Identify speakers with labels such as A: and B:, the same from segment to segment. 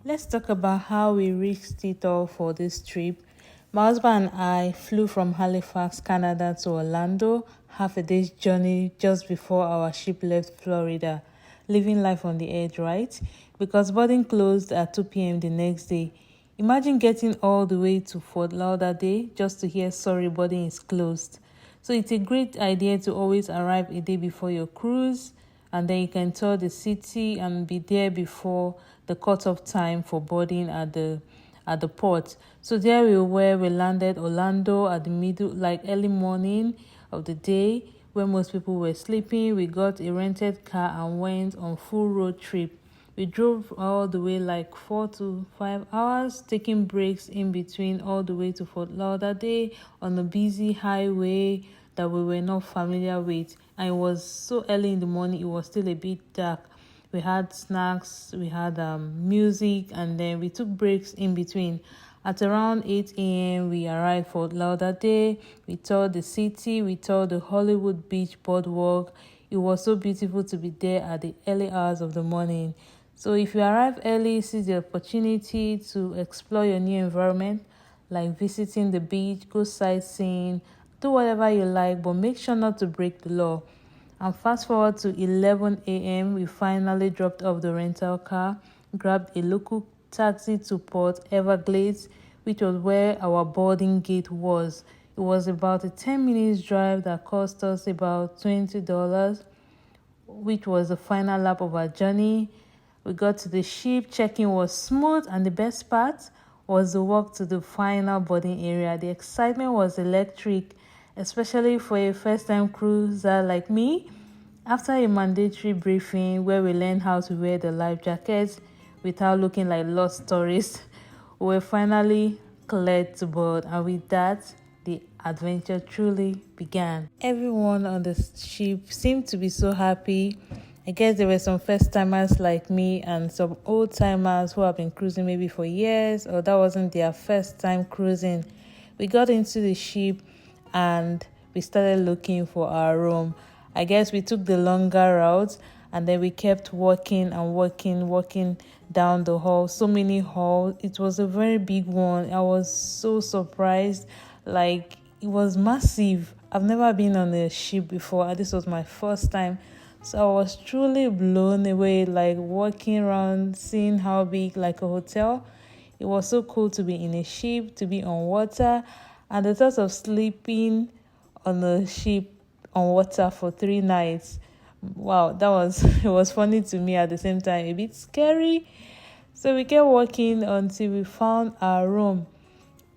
A: Let's talk about how we reached it all for this trip. My husband and I flew from Halifax, Canada to Orlando, half a day's journey just before our ship left Florida. Living life on the edge, right? Because boarding closed at 2 p.m. the next day. Imagine getting all the way to Fort Lauderdale just to hear sorry, boarding is closed. So it's a great idea to always arrive a day before your cruise, and then you can tour the city and be there before the cut-off time for boarding at the port. So there we were. We landed Orlando at the middle, like early morning of the day when most people were sleeping. We got a rented car and went on full road trip. We drove all the way like 4 to 5 hours, taking breaks in between all the way to Fort Lauderdale on a busy highway that we were not familiar with. And it was so early in the morning, it was still a bit dark. We had snacks, we had music, and then we took breaks in between. At around 8 a.m., we arrived for Fort Lauderdale. We toured the city, we toured the Hollywood Beach boardwalk. It was so beautiful to be there at the early hours of the morning. So if you arrive early, seize the opportunity to explore your new environment, like visiting the beach, go sightseeing, do whatever you like, but make sure not to break the law. And fast forward to 11 a.m., we finally dropped off the rental car, grabbed a local taxi to Port Everglades, which was where our boarding gate was. It was about a 10 minutes drive that cost us about $20, which was the final lap of our journey. We got to the ship, check-in was smooth, and the best part was the walk to the final boarding area. The excitement was electric, especially for a first-time cruiser like me. After a mandatory briefing where we learned how to wear the life jackets without looking like lost tourists, we were finally cleared to board, and with that, the adventure truly began. Everyone on the ship seemed to be so happy. I guess there were some first timers like me and some old timers who have been cruising maybe for years, or that wasn't their first time cruising. We got into the ship and we started looking for our room. I guess we took the longer route, and then we kept walking and walking down the hall. So many halls. It was a very big one. I was so surprised. Like, it was massive. I've never been on a ship before, and this was my first time. So I was truly blown away, like walking around, seeing how big, like a hotel. It was so cool to be in a ship, to be on water, and the thought of sleeping on a ship on water for 3 nights. Wow, that was it was funny to me, at the same time a bit scary. So we kept walking until we found our room.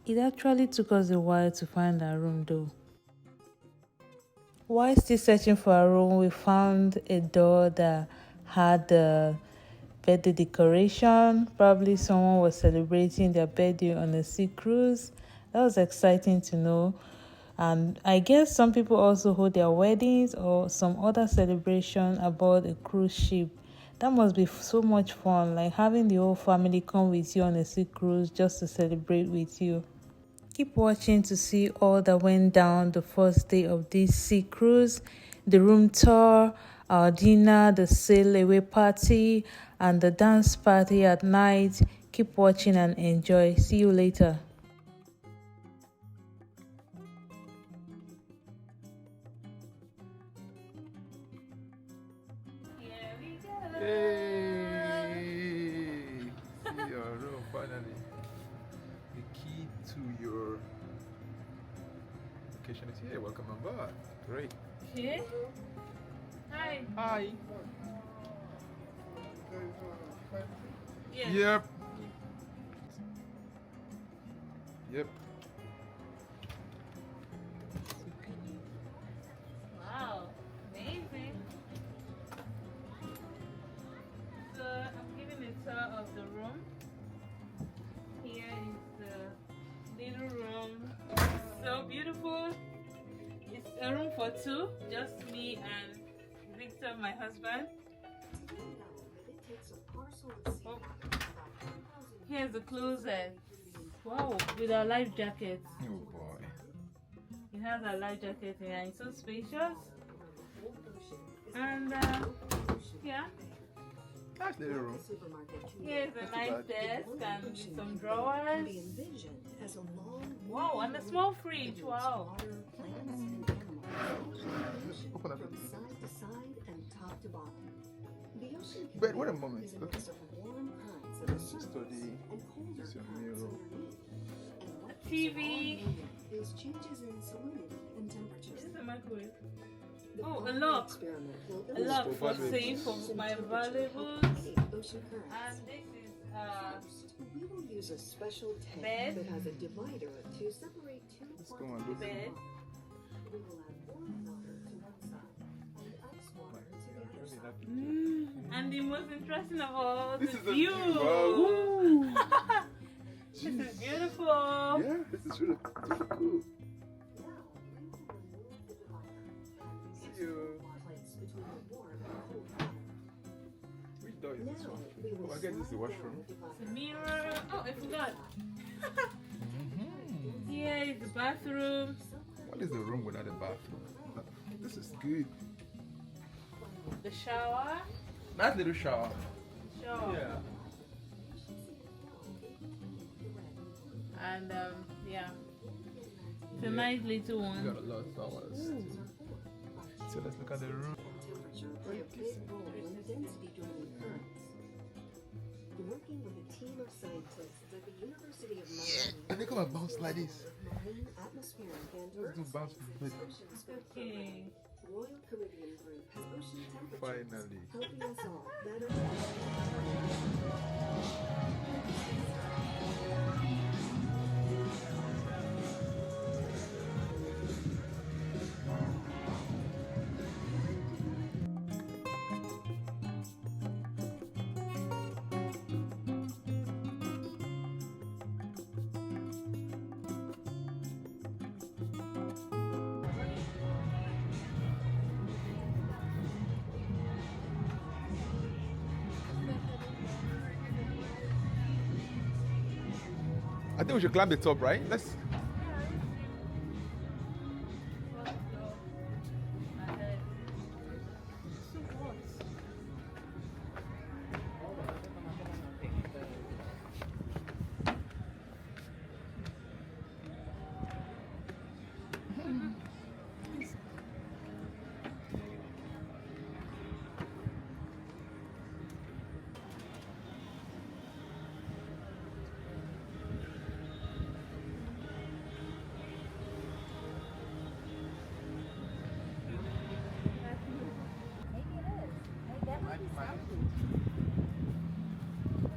A: It actually took us a while to find our room though. While still searching for a room, we found a door that had the birthday decoration. Probably someone was celebrating their birthday on a sea cruise. That was exciting to know. And I guess some people also hold their weddings or some other celebration aboard a cruise ship. That must be so much fun, like having the whole family come with you on a sea cruise just to celebrate with you. Keep watching to see all that went down the first day of this sea cruise, the room tour, our dinner, the sail away party, and the dance party at night. Keep watching and enjoy. See you later. Here we go.
B: Hey! See your room finally. The key to your location is here. Welcome on board. Great.
A: Okay. Hi.
B: Hi.
A: Yes.
B: Yep. Yep.
A: Wow, amazing. So I'm giving a tour of the room. Here is the little room. So beautiful. It's a room for two, just me and Victor, my husband. Oh. Here's the closet. Wow, with our life jackets.
B: Oh boy.
A: It has a life jacket here. It's so spacious. And yeah.
B: Ah, Nice little room.
A: Here's a nice desk and with some drawers. Wow, and a small fridge. Wow.
B: Open up it. But wait a moment. Look. Let's just study. It's your mirror.
A: A TV.
C: Changes in salinity and temperature.
A: This is a microwave. Oh, a lock. A lock for safe for my valuables. And this is
C: We will use a special tank
A: bed.
C: that has a divider to separate two
B: Let's go and look.
A: bed.
C: We will add warm water to one side and ice water to the other side.
A: And the most interesting of all,
B: This
A: the
B: is a
A: view.
B: view. Wow.
A: This is beautiful.
B: Yeah, this is really cool.
C: Now, we will remove the divider and
B: See you.
C: place between the warm and cold water.
B: Which door is this
C: Now,
B: one?
C: we will
B: Oh, I guess this is the
C: slide down
B: washroom.
C: the
A: The
C: divider.
A: mirror. Oh, I forgot. Here is the bathroom.
B: What is the room without a bathroom? This is good.
A: The shower.
B: Nice little shower.
A: Shower.
B: Yeah.
A: And yeah. It's a nice little
B: We got a
A: one.
B: lot of flowers. So let's look at the room.
C: Temperature play a big role in density during currents. Working with a team of scientists at the University of Miami,
B: And they come and bounce like this.
C: marine, atmospheric, and
B: Let's do
C: earth
B: bounce
C: sciences,
B: with
C: ocean spectrum.
A: Okay.
C: Royal Caribbean Group has ocean temperatures,
B: Finally.
C: helping us all better.
B: I think we should climb the top, right? Let's.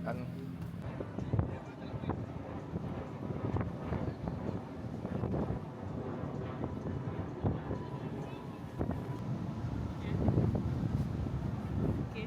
B: And
A: Okay.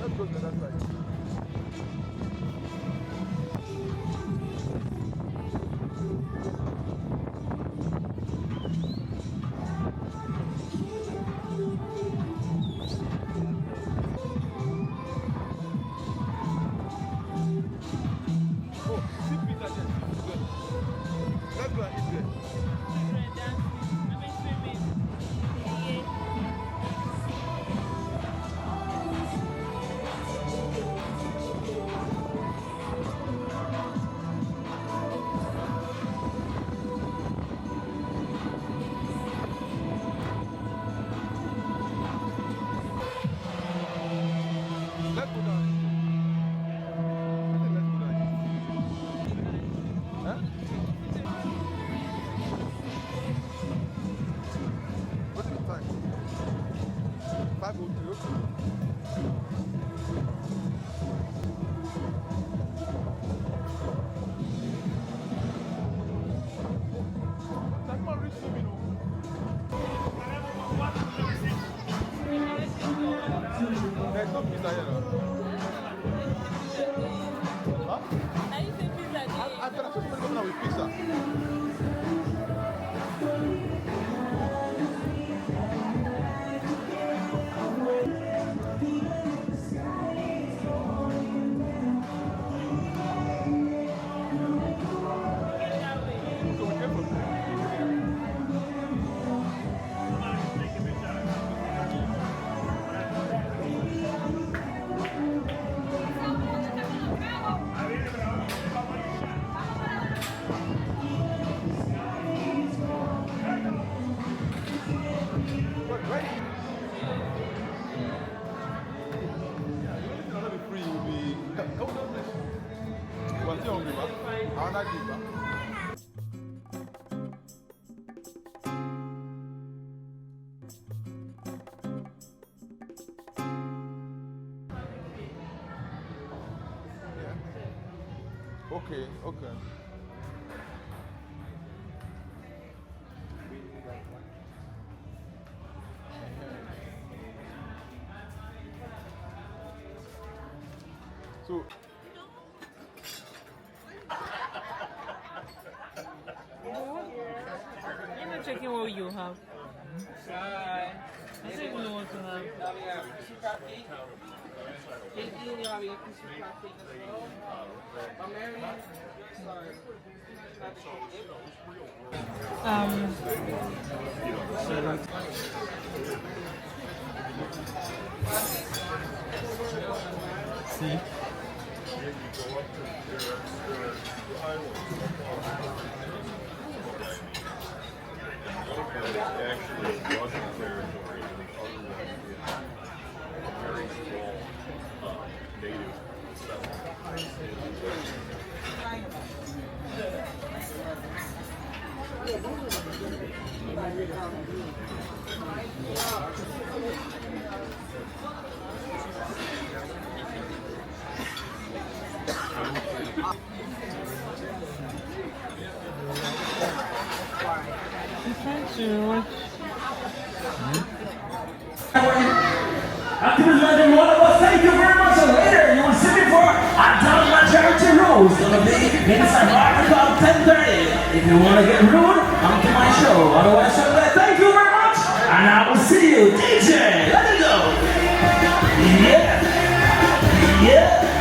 A: let's go to that side. Oh, 6 feet again. Good.
B: pizza here now. Huh?
A: I used to pizza.
B: I saw somebody coming out with pizza. So we came from Where did you? Yeah, you know, not be free, you'll be. Come on, please. What's your hungry, man? I want that deep, man. Yeah. Okay, okay. So,
A: You're not checking what you have. I don't even know what to have.
B: see?
D: Actually, Russian territory, and the other one is a very small native settlement.
A: I'm trying to watch.
E: Activist Legend, one of us, thank you very much. And later, you will see me for Anton Majority Rules. Gonna be inside Bar Club 10:30. If you wanna get rude, come to my show. Otherwise, thank you very much. And I will see you, DJ. Let it go. Yeah. Yeah.